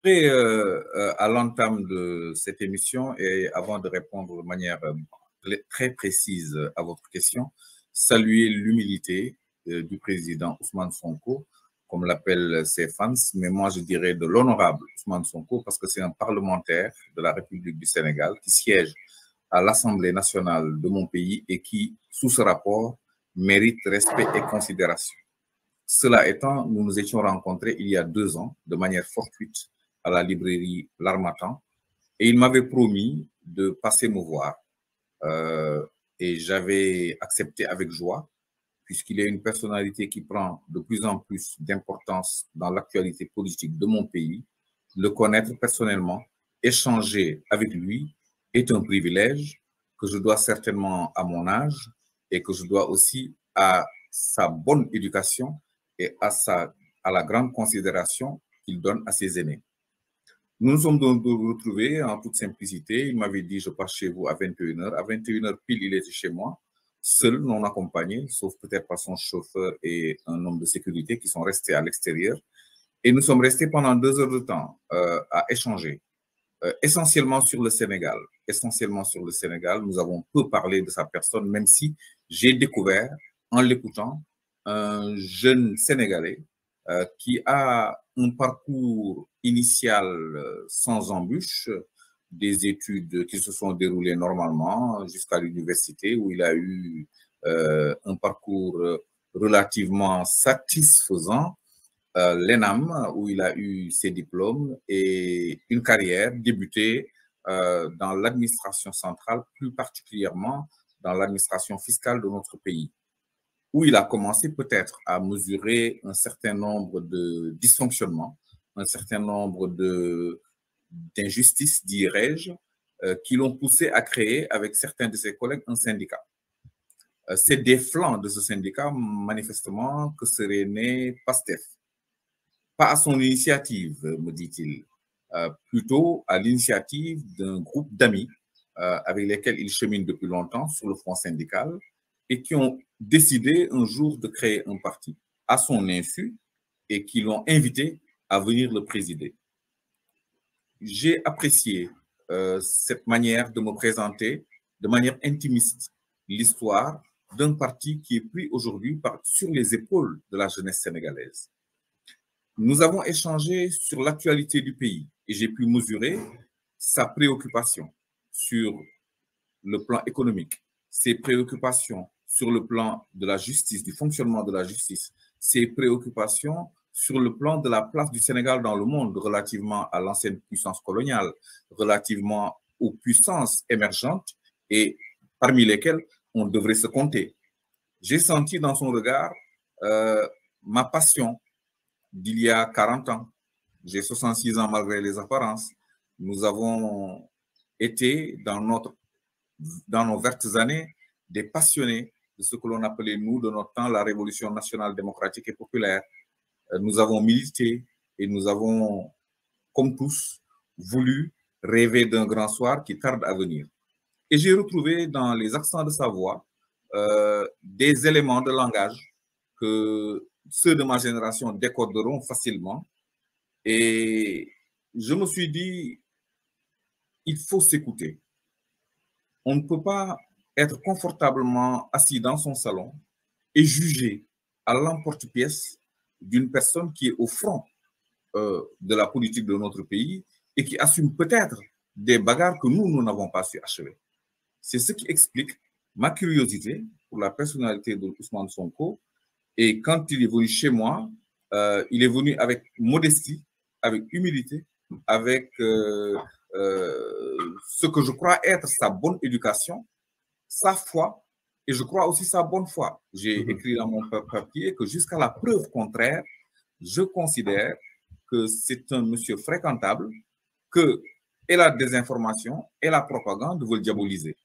À l'entame de cette émission et avant de répondre de manière très précise à votre question, saluer l'humilité du président Ousmane Sonko, comme l'appellent ses fans, mais moi je dirais de l'honorable Ousmane Sonko parce que c'est un parlementaire de la République du Sénégal qui siège à l'Assemblée nationale de mon pays et qui, sous ce rapport, mérite respect et considération. Cela étant, nous nous étions rencontrés il y a 2 ans de manière fortuite à la librairie L'Harmattan et il m'avait promis de passer me voir et j'avais accepté avec joie puisqu'il est une personnalité qui prend de plus en plus d'importance dans l'actualité politique de mon pays. Le connaître personnellement, échanger avec lui est un privilège que je dois certainement à mon âge et que je dois aussi à sa bonne éducation et à la grande considération qu'il donne à ses aînés. Nous nous sommes donc retrouvés en toute simplicité. Il m'avait dit, je passe chez vous à 21h. À 21h pile, il était chez moi, seul, non accompagné, sauf peut-être par son chauffeur et un homme de sécurité qui sont restés à l'extérieur. Et nous sommes restés pendant 2 heures de temps à échanger, essentiellement sur le Sénégal. Essentiellement sur le Sénégal, nous avons peu parlé de sa personne, même si j'ai découvert, en l'écoutant, un jeune Sénégalais qui a un parcours initial sans embûche, des études qui se sont déroulées normalement jusqu'à l'université où il a eu un parcours relativement satisfaisant, l'ENAM où il a eu ses diplômes et une carrière débutée dans l'administration centrale, plus particulièrement dans l'administration fiscale de notre pays, où il a commencé peut-être à mesurer un certain nombre de dysfonctionnements, un certain nombre d'injustices, dirais-je, qui l'ont poussé à créer avec certains de ses collègues un syndicat. C'est des flancs de ce syndicat, manifestement, que serait né PASTEF. Pas à son initiative, me dit-il, plutôt à l'initiative d'un groupe d'amis avec lesquels il chemine depuis longtemps sur le front syndical et qui ont décidé un jour de créer un parti à son insu et qui l'ont invité à venir le présider. J'ai apprécié cette manière de me présenter de manière intimiste l'histoire d'un parti qui est pris aujourd'hui sur les épaules de la jeunesse sénégalaise. Nous avons échangé sur l'actualité du pays et j'ai pu mesurer sa préoccupation sur le plan économique, ses préoccupations sur le plan de la justice, du fonctionnement de la justice, ses préoccupations sur le plan de la place du Sénégal dans le monde relativement à l'ancienne puissance coloniale, relativement aux puissances émergentes et parmi lesquelles on devrait se compter. J'ai senti dans son regard ma passion d'il y a 40 ans. J'ai 66 ans malgré les apparences. Nous avons été dans nos vertes années des passionnés de ce que l'on appelait, nous, de notre temps, la Révolution nationale démocratique et populaire. Nous avons milité et nous avons, comme tous, voulu rêver d'un grand soir qui tarde à venir. Et j'ai retrouvé dans les accents de sa voix des éléments de langage que ceux de ma génération décoderont facilement. Et je me suis dit, il faut s'écouter. On ne peut pas être confortablement assis dans son salon et juger à l'emporte-pièce d'une personne qui est au front de la politique de notre pays et qui assume peut-être des bagarres que nous n'avons pas su achever. C'est ce qui explique ma curiosité pour la personnalité de Ousmane Sonko. Et quand il est venu chez moi, il est venu avec modestie, avec humilité, avec ce que je crois être sa bonne éducation, sa foi, et je crois aussi sa bonne foi. J'ai écrit dans mon papier que jusqu'à la preuve contraire, je considère que c'est un monsieur fréquentable, que et la désinformation et la propagande veulent diaboliser.